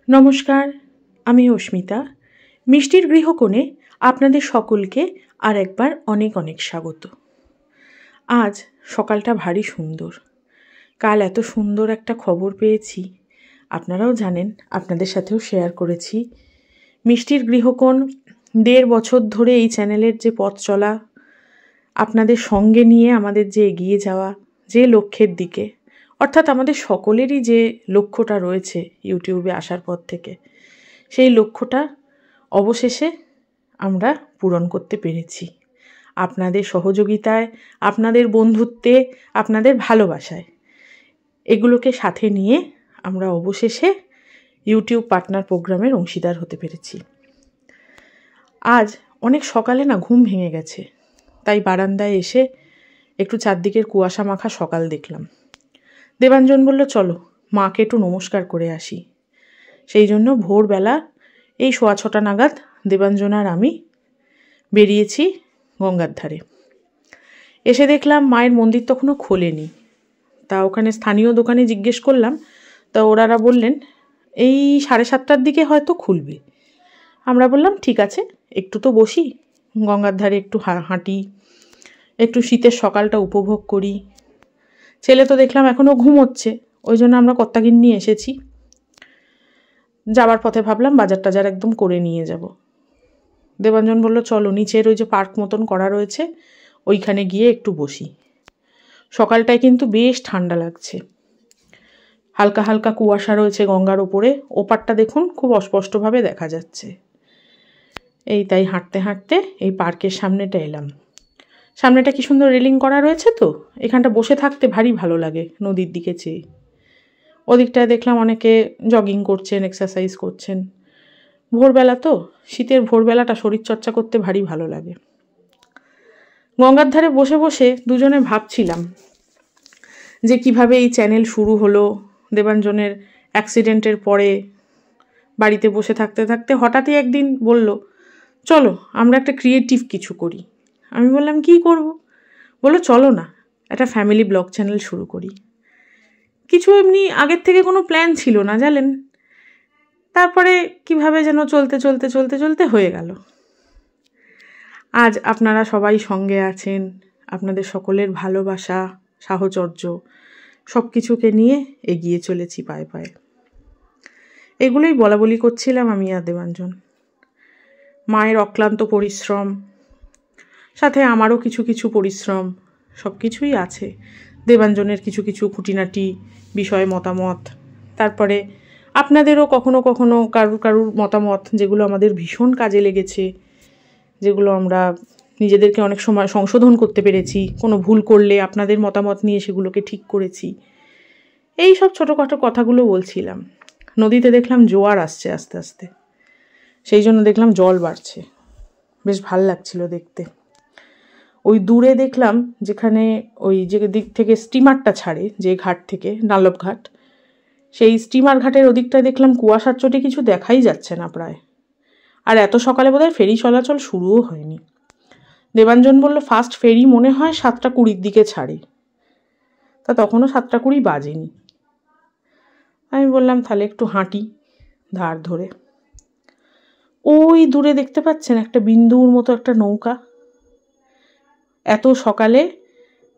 নমস্কার, আমি অস্মিতা। মিষ্টির গৃহকোণে আপনাদের সকলকে আর একবার অনেক অনেক স্বাগত। আজ সকালটা ভারী সুন্দর। কাল এত সুন্দর একটা খবর পেয়েছি, আপনারাও জানেন, আপনাদের সাথেও শেয়ার করেছি। মিষ্টির গৃহকোণ 1.5 বছর ধরে এই চ্যানেলের যে পথ চলা, আপনাদের সঙ্গে নিয়ে আমাদের যে এগিয়ে যাওয়া, যে লক্ষ্যের দিকে, অর্থাৎ আমাদের সকলেরই যে লক্ষ্যটা রয়েছে ইউটিউবে আসার পর থেকে, সেই লক্ষ্যটা অবশেষে আমরা পূরণ করতে পেরেছি। আপনাদের সহযোগিতায়, আপনাদের বন্ধুত্বে, আপনাদের ভালোবাসায়, এগুলোকে সাথে নিয়ে আমরা অবশেষে ইউটিউব পার্টনার প্রোগ্রামের অংশীদার হতে পেরেছি। আজ অনেক সকালে না ঘুম ভেঙে গেছে, তাই বারান্দায় এসে একটু চারদিকের কুয়াশা মাখা সকাল দেখলাম। দেবাঞ্জন বলল, চলো মাকে একটু নমস্কার করে আসি। সেই জন্য ভোরবেলা এই 6:15 নাগাদ দেবাঞ্জন আর আমি বেরিয়েছি গঙ্গার ধারে। এসে দেখলাম মায়ের মন্দির তখনও খোলেনি। তা ওখানে স্থানীয় দোকানে জিজ্ঞেস করলাম, তা ওনারা বললেন এই 7:30টার দিকে হয়তো খুলবে। আমরা বললাম ঠিক আছে, একটু তো বসি, গঙ্গার ধারে একটু হাঁটি, একটু শীতের সকালটা উপভোগ করি। ছেলে তো দেখলাম এখনও ঘুমোচ্ছে, ওই জন্য আমরা কর্তাগিন্নি এসেছি। যাবার পথে ভাবলাম বাজার টাজার একদম করে নিয়ে যাব। দেবাঞ্জন বলল, চলো নিচের ওই যে পার্ক মতন করা রয়েছে ওইখানে গিয়ে একটু বসি। সকালটায় কিন্তু বেশ ঠান্ডা লাগছে, হালকা হালকা কুয়াশা রয়েছে গঙ্গার ওপরে, ওপারটা দেখুন খুব অস্পষ্টভাবে দেখা যাচ্ছে। এই তাই হাঁটতে হাঁটতে এই পার্কের সামনেটা এলাম। সামনেটা কি সুন্দর রেলিং করা রয়েছে, তো এখানটা বসে থাকতে ভারী ভালো লাগে নদীর দিকে চেয়ে। ওদিকটায় দেখলাম অনেকে জগিং করছেন, এক্সারসাইজ করছেন। ভোরবেলা তো, শীতের ভোরবেলাটা শরীরচর্চা করতে ভারী ভালো লাগে। গঙ্গার ধারে বসে বসে দুজনে ভাবছিলাম যে কিভাবে এই চ্যানেল শুরু হলো। দেবাঞ্জনের অ্যাক্সিডেন্টের পরে বাড়িতে বসে থাকতে থাকতে হঠাৎই একদিন বলল, চলো আমরা একটা ক্রিয়েটিভ কিছু করি। আমি বললাম কি করব? বললো চলো না একটা ফ্যামিলি ব্লগ চ্যানেল শুরু করি। কিছু এমনি আগের থেকে কোনো প্ল্যান ছিল না জানেন, তারপরে কিভাবে যেন চলতে চলতে চলতে চলতে হয়ে গেল। আজ আপনারা সবাই সঙ্গে আছেন, আপনাদের সকলের ভালোবাসা, সাহচর্য সব কিছুকে নিয়ে এগিয়ে চলেছি পায়ে পায়ে। এগুলোই বলা বলি করছিলাম আমি আর দেবাঞ্জন। মায়ের অক্লান্ত পরিশ্রম, সাথে আমারও কিছু কিছু পরিশ্রম, সব কিছুই আছে। দেবাঞ্জনের কিছু কিছু খুঁটিনাটি বিষয়ে মতামত, তারপরে আপনাদেরও কখনো কখনো কারুর মতামত, যেগুলো আমাদের ভীষণ কাজে লেগেছে, যেগুলো আমরা নিজেদেরকে অনেক সময় সংশোধন করতে পেরেছি। কোনো ভুল করলে আপনাদের মতামত নিয়ে সেগুলোকে ঠিক করেছি। এই সব ছোটোখাটো কথাগুলো বলছিলাম। নদীতে দেখলাম জোয়ার আসছে আস্তে আস্তে, সেই জন্য দেখলাম জল বাড়ছে, বেশ ভাল লাগছিল দেখতে। ওই দূরে দেখলাম যেখানে ওই যে দিক থেকে স্টিমারটা ছাড়ে, যে ঘাট থেকে, ডানলপ ঘাট, সেই স্টিমার ঘাটের ওদিকটায় দেখলাম কুয়াশার চোটে কিছু দেখাই যাচ্ছে না প্রায়। আর এত সকালে বোধহয় ফেরি চলাচল শুরুও হয়নি। দেবাঞ্জন বলল ফার্স্ট ফেরি মনে হয় 7:20 দিকে ছাড়ে। তা তখনও 7:20 বাজেনি। আমি বললাম তাহলে একটু হাঁটি ধার ধরে। ওই দূরে দেখতে পাচ্ছেন একটা বিন্দুর মতো একটা নৌকা, এত সকালে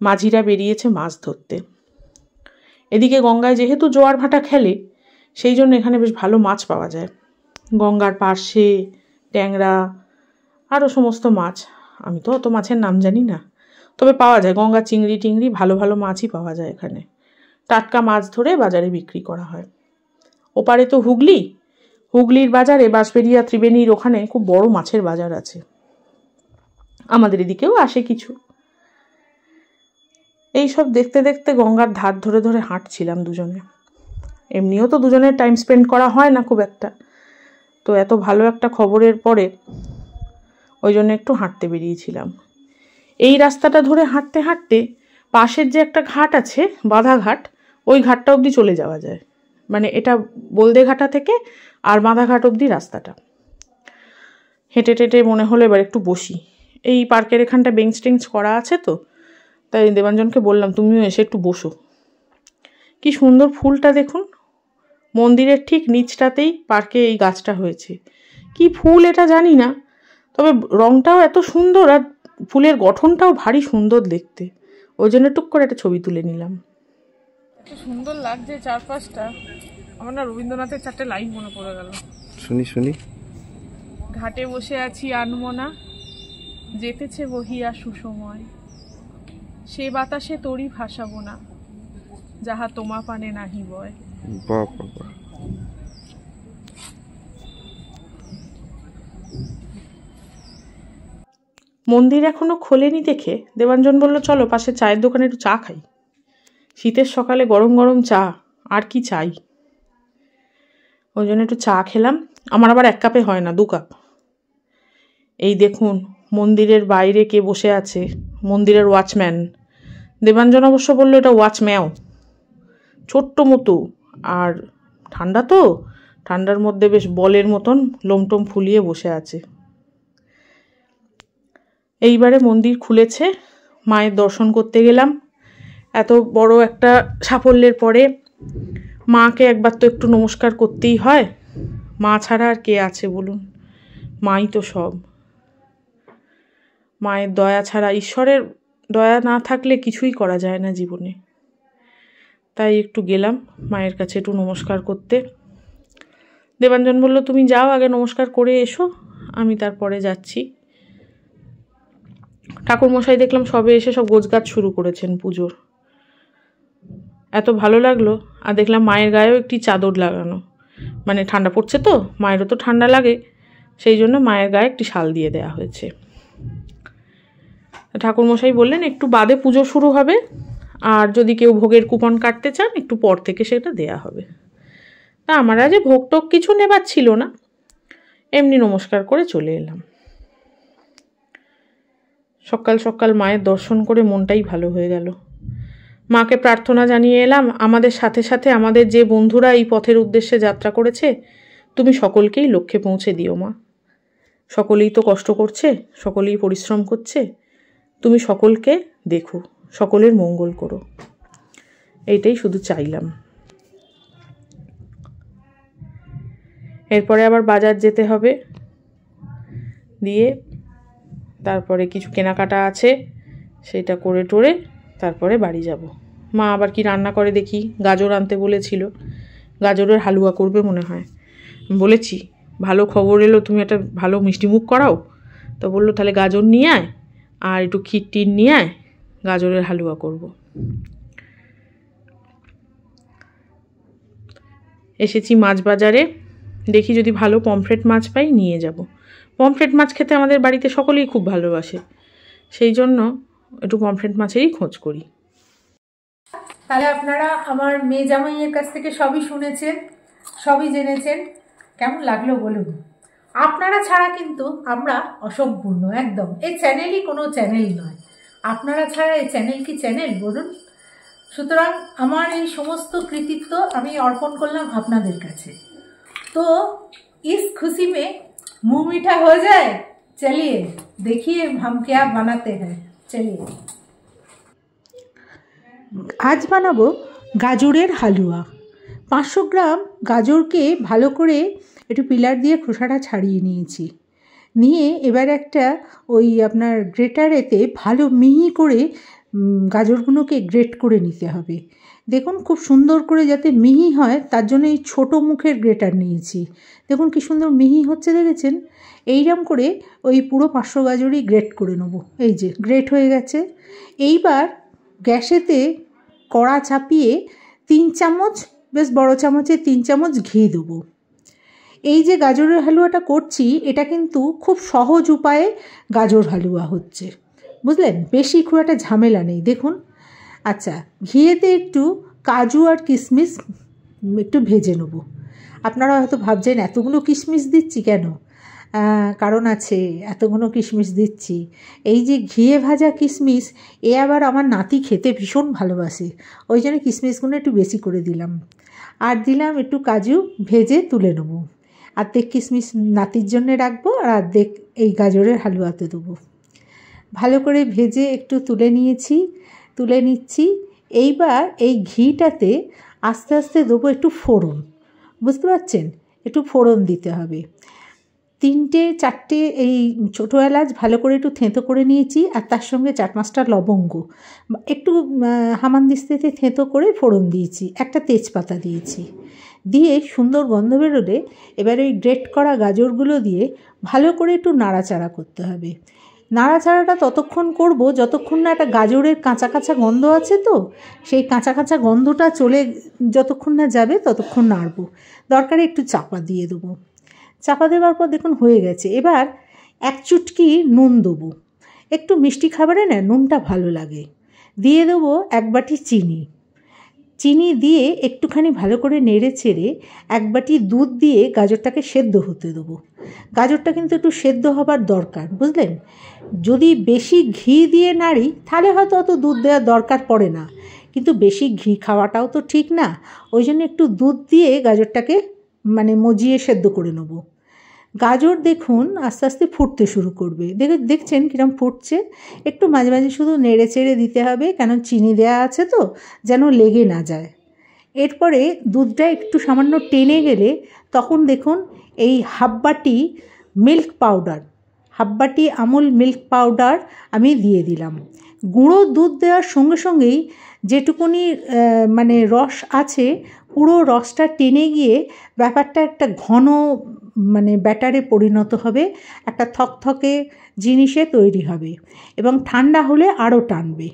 মাঝিরা বেরিয়েছে মাছ ধরতে। এদিকে গঙ্গায় যেহেতু জোয়ার ভাটা খেলে, সেই জন্য এখানে বেশ ভালো মাছ পাওয়া যায়। গঙ্গার পার্শে ট্যাংরা, আরও সমস্ত মাছ, আমি তো অত মাছের নাম জানি না, তবে পাওয়া যায়। গঙ্গার চিংড়ি টিংড়ি ভালো ভালো মাছই পাওয়া যায় এখানে। টাটকা মাছ ধরে বাজারে বিক্রি করা হয়। ওপারে তো হুগলির বাজারে বাঁশবেড়িয়া ত্রিবেণীর ওখানে খুব বড় মাছের বাজার আছে। আমাদের এদিকেও আসে কিছু। এই সব দেখতে দেখতে গঙ্গার ধার ধরে ধরে হাঁটছিলাম দুজনে। এমনিও তো দুজনের টাইম স্পেন্ড করা হয় না খুব একটা, তো এত ভালো একটা খবরের পরে ওই জন্য একটু হাঁটতে বেরিয়েছিলাম। এই রাস্তাটা ধরে হাঁটতে হাঁটতে পাশের যে একটা ঘাট আছে, বাঁধা ঘাট, ওই ঘাটটা অবধি চলে যাওয়া যায়। মানে এটা বলদেঘাটা থেকে আর বাঁধা ঘাট অবধি রাস্তাটা। হেঁটে টেটে মনে হলো এবার একটু বসি। এই পার্কের এখানটা বেঞ্চ টেঞ্চ করা আছে তো, তাই দেবাঞ্জনকে বললাম তুমিও এসে একটু বসো। কি সুন্দর ফুলটা দেখুন, মন্দিরের ঠিক নিচটাতেই পার্কে এই গাছটা হয়েছে। কি ফুল এটা জানি না, তবে রংটাও এত সুন্দর আর ফুলের গঠনটাও ভারী সুন্দর দেখতে। ওই জন্য টুক করে একটা ছবি তুলে নিলাম। এত সুন্দর লাগছে চারপাশটা। আমার না রবীন্দ্রনাথের 4টে লাইন মনে পড়ে গেল। শুনি। ঘাটে বসে আছি আনমনা, যেতেছে বহিয়া সুসময়, সে বাতাসে তরি ভাসাবো না, যাহা তোমা পানে নাহি বয়। বাবা, মন্দির এখনো খোলেনি দেখে দেবাঞ্জন বলল, চলো পাশে চায়ের দোকানে একটু চা খাই। শীতের সকালে গরম গরম চা, আর কি চাই। ওই জন্য একটু চা খেলাম। আমার আবার 1 কাপে হয় না, 2 কাপ। এই দেখুন মন্দিরের বাইরে কে বসে আছে, মন্দিরের ওয়াচম্যান। দেবাঞ্জন অবশ্য বলল এটা ওয়াচম্যাও, ছোট্ট মতো। আর ঠান্ডা তো, ঠান্ডার মধ্যে বেশ বলের মতন লোমটোম ফুলিয়ে বসে আছে। এইবারে মন্দির খুলেছে, মায়ের দর্শন করতে গেলাম। এত বড় একটা সাফল্যের পরে মাকে একবার তো একটু নমস্কার করতেই হয়। মা ছাড়া আর কে আছে বলুন, মাই তো সব। মায়ের দয়া ছাড়া, ঈশ্বরের দয়া না থাকলে কিছুই করা যায় না জীবনে। তাই একটু গেলাম মায়ের কাছে একটু নমস্কার করতে। দেবাঞ্জন বলল, তুমি যাও আগে নমস্কার করে এসো, আমি তারপরে যাচ্ছি। ঠাকুরমশাই দেখলাম সবে এসে সব গোছগাছ শুরু করেছেন পুজোর। এত ভালো লাগলো। আর দেখলাম মায়ের গায়েও একটি চাদর লাগানো, মানে ঠান্ডা পড়ছে তো, মায়েরও তো ঠান্ডা লাগে, সেই জন্য মায়ের গায়ে একটি শাল দিয়ে দেওয়া হয়েছে। ঠাকুরমশাই বললেন একটু বাদে পুজো শুরু হবে, আর যদি কেউ ভোগের কুপন কাটতে চান একটু পর থেকে সেটা দেয়া হবে। তা আমার আজ ভোগ টোগ কিছু নেবার ছিল না, এমনি নমস্কার করে চলে এলাম। সকাল সকাল মায়ের দর্শন করে মনটাই ভালো হয়ে গেল। মাকে প্রার্থনা জানিয়ে এলাম, আমাদের সাথে সাথে আমাদের যে বন্ধুরা এই পথের উদ্দেশ্যে যাত্রা করেছে, তুমি সকলকেই লক্ষ্যে পৌঁছে দিও মা। সকলেই তো কষ্ট করছে, সকলেই পরিশ্রম করছে, তুমি সকলকে দেখো, সকলের মঙ্গল করো, এইটাই শুধু চাইলাম। এরপরে আবার বাজার যেতে হবে, দিয়ে তারপরে কিছু কেনাকাটা আছে, সেটা করে টোরে তারপরে বাড়ি যাব। মা আবার কি রান্না করে দেখি, গাজর আনতে বলেছিল, গাজরের হালুয়া করবে মনে হয়। বলেছি ভালো খবর এলো, তুমি একটা ভালো মিষ্টিমুখ করাও। তো বললো তাহলে গাজর নিয়ে আয় আর একটু ক্ষীর নিয়ে আয়, গাজরের হালুয়া করব। এসেছি মাছ বাজারে, দেখি যদি ভালো পমফ্রেট মাছ পাই নিয়ে যাব। পমফ্রেট মাছ খেতে আমাদের বাড়িতে সকলেই খুব ভালোবাসে, সেই জন্য একটু পমফ্রেট মাছেরই খোঁজ করি। তাহলে আপনারা আমার মেয়ে জামাইয়ের কাছ থেকে সবই শুনেছেন, সবই জেনেছেন। কেমন লাগলো বলুন। আপনারা ছাড়া কিন্তু আমরা অসম্পূর্ণ একদম। এই চ্যানেলই কোনো চ্যানেল নয়, আপনারা ছাড়া এই চ্যানেল কি চ্যানেল বলুন। সুতরাং আমার এই সমস্ত কৃতিত্ব আমি অর্পণ করলাম আপনাদের কাছে। তো इस खुशी में मुंह मीठा हो जाए, चलिए देखिए हम क्या बनाते हैं। चलिए আজ বানাবো গাজরের হালুয়া। 500 গ্রাম গাজরকে ভালো করে একটু পিলার দিয়ে খোসাটা ছাড়িয়ে নিয়েছি। নিয়ে এবার একটা ওই আপনার গ্রেটারেতে ভালো মিহি করে গাজরগুলোকে গ্রেট করে নিতে হবে। দেখুন খুব সুন্দর করে যাতে মিহি হয় তার জন্য এই ছোটো মুখের গ্রেটার নিয়েছি। দেখুন কি সুন্দর মিহি হচ্ছে, দেখেছেন? এইরকম করে ওই পুরো 500 গাজরই গ্রেট করে নেবো। এই যে গ্রেট হয়ে গেছে। এইবার গ্যাসেতে কড়া চাপিয়ে 3 চামচ, বেশ বড় চামচে 3 চামচ ঘি দেবো। এই যে গাজরের হালুয়াটা করছি এটা কিন্তু খুব সহজ উপায়ে গাজর হালুয়া হচ্ছে, বুঝলেন? বেশি খুব একটা ঝামেলা নেই। দেখুন, আচ্ছা ঘিয়েতে একটু কাজু আর কিশমিশ একটু ভেজে নেব। আপনারা হয়তো ভাবছেন এতগুলো কিশমিশ দিচ্ছি কেন? কারণ আছে, এতগুলো কিশমিশ দিচ্ছি। এই যে ঘিয়ে ভাজা কিশমিশ, এ আবার আমার নাতি খেতে ভীষণ ভালোবাসে, ওই জন্য কিশমিশগুলো একটু বেশি করে দিলাম। আর দিলাম একটু কাজু, ভেজে তুলে নেব। অর্ধেক কিশমিশ নাতির জন্য রাখবো আর অর্ধেক এই গাজরের হালুয়াতে দেবো। ভালো করে ভেজে একটু তুলে নিচ্ছি। এইবার এই ঘিটাতে আস্তে আস্তে দেবো একটু ফোড়ন। বুঝতে পারছেন? একটু ফোড়ন দিতে হবে। 3-4টে এই ছোটো এলাচ ভালো করে একটু থেঁতো করে নিয়েছি, আর তার সঙ্গে 4-5টা লবঙ্গ একটু হামানদিস্তাতে থেঁতো করে ফোড়ন দিয়েছি, একটা তেজপাতা দিয়েছি। দিয়ে সুন্দর গন্ধ বেরোলে এবার ওই গ্রেট করা গাজরগুলো দিয়ে ভালো করে একটু নাড়াচাড়া করতে হবে। নাড়াচাড়াটা ততক্ষণ করব যতক্ষণ না একটা গাজরের কাঁচা কাঁচা গন্ধ আছে, তো সেই কাঁচা কাঁচা গন্ধটা চলে যতক্ষণ না যাবে ততক্ষণ নাড়ব। দরকারে একটু চাপা দিয়ে দেবো। চাপা দেওয়ার পর দেখুন হয়ে গেছে। এবার 1 চুটকি নুন দেবো। একটু মিষ্টি খাবারে না নুনটা ভালো লাগে। দিয়ে দেবো 1 বাটি চিনি। চিনি দিয়ে একটুখানি ভালো করে নেড়ে চেড়ে 1 বাটি দুধ দিয়ে গাজরটাকে সেদ্ধ হতে দেবো। গাজরটা কিন্তু একটু সেদ্ধ হবার দরকার, বুঝলেন? যদি বেশি ঘি দিয়ে নাড়ি তাহলে হয়তো অত দুধ দেওয়ার দরকার পড়ে না, কিন্তু বেশি ঘি খাওয়াটাও তো ঠিক না। ওই জন্য একটু দুধ দিয়ে গাজরটাকে মানে মজিয়ে সেদ্ধ করে নেব। গাজর দেখুন আস্তে আস্তে ফুটতে শুরু করবে। দেখছেন কীরকম ফুটছে। একটু মাঝে মাঝে শুধু নেড়ে চেড়ে দিতে হবে, কেন চিনি দেওয়া আছে তো, যেন লেগে না যায়। এরপরে দুধটা একটু সামান্য টেনে গেলে তখন দেখুন এই 1/2 বাটি মিল্ক পাউডার, 1/2 বাটি আমুল মিল্ক পাউডার আমি দিয়ে দিলাম। গুঁড়ো দুধ দেওয়ার সঙ্গে সঙ্গেই যেটুকুনি মানে রস আছে পুরো রসটা টেনে গিয়ে ব্যাপারটা একটা ঘন মানে ব্যাটারে পরিণত হবে, একটা থকথকে জিনিসে তৈরি হবে এবং ঠান্ডা হলে আরও টানবে।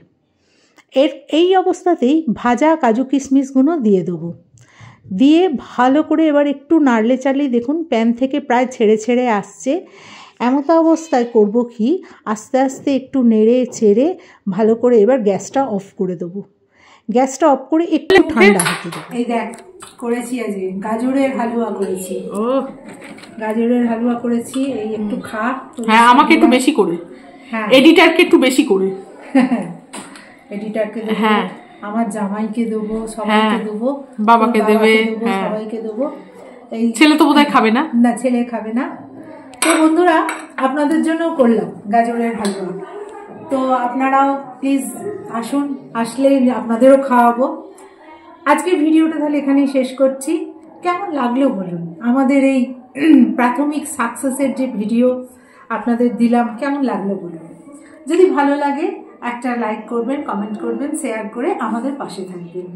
এই অবস্থাতেই ভাজা কাজু কিশমিশগুলো দিয়ে দেবো। দিয়ে ভালো করে এবার একটু নাড়লে চাড়লেই দেখুন প্যান থেকে প্রায় ছেড়ে ছেড়ে আসছে। এমত অবস্থায় করব কি, আস্তে আস্তে একটু নেড়ে চেড়ে ভালো করে এবার গ্যাসটা অফ করে দেবো। গ্যাসটা অফ করে একটু ঠান্ডা হতে দেবো। এই দেখ করেছি আজকে গাজরের হালুয়া করেছি। ও গাজরের হালুয়া করেছি, এই একটু খা। হ্যাঁ, আমাকে একটু বেশি করে, হ্যাঁ এডিটরকে একটু বেশি করে, এডিটরকে দেবো, হ্যাঁ আমার জামাইকে দেবো, সবাইকে দেবো, বাবাকে দেবে, সবাইকে দেবো। এই ছেলে তো বোধহয় খাবে না, না ছেলে খাবে না। তো বন্ধুরা আপনাদের জন্য করলাম গাজরের হালুয়া। তো আপনারাও প্লিজ আসুন, আসলে আপনাদেরও খাওয়াবো। আজকের ভিডিওটা তাহলে এখানেই শেষ করছি। কেমন লাগলো বলুন? আমাদের এই প্রাথমিক সাকসেসের যে ভিডিও আপনাদের দিলাম, কেমন লাগলো বলুন? যদি ভালো লাগে একটা লাইক করবেন, কমেন্ট করবেন, শেয়ার করে আমাদের পাশে থাকবেন।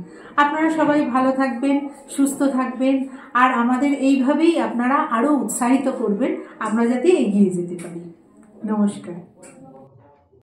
আপনারা সবাই ভালো থাকবেন, সুস্থ থাকবেন, আর আমাদের এইভাবেই আপনারা আরও উৎসাহিত করবেন আমরা যাতে এগিয়ে যেতে পারি। নমস্কার।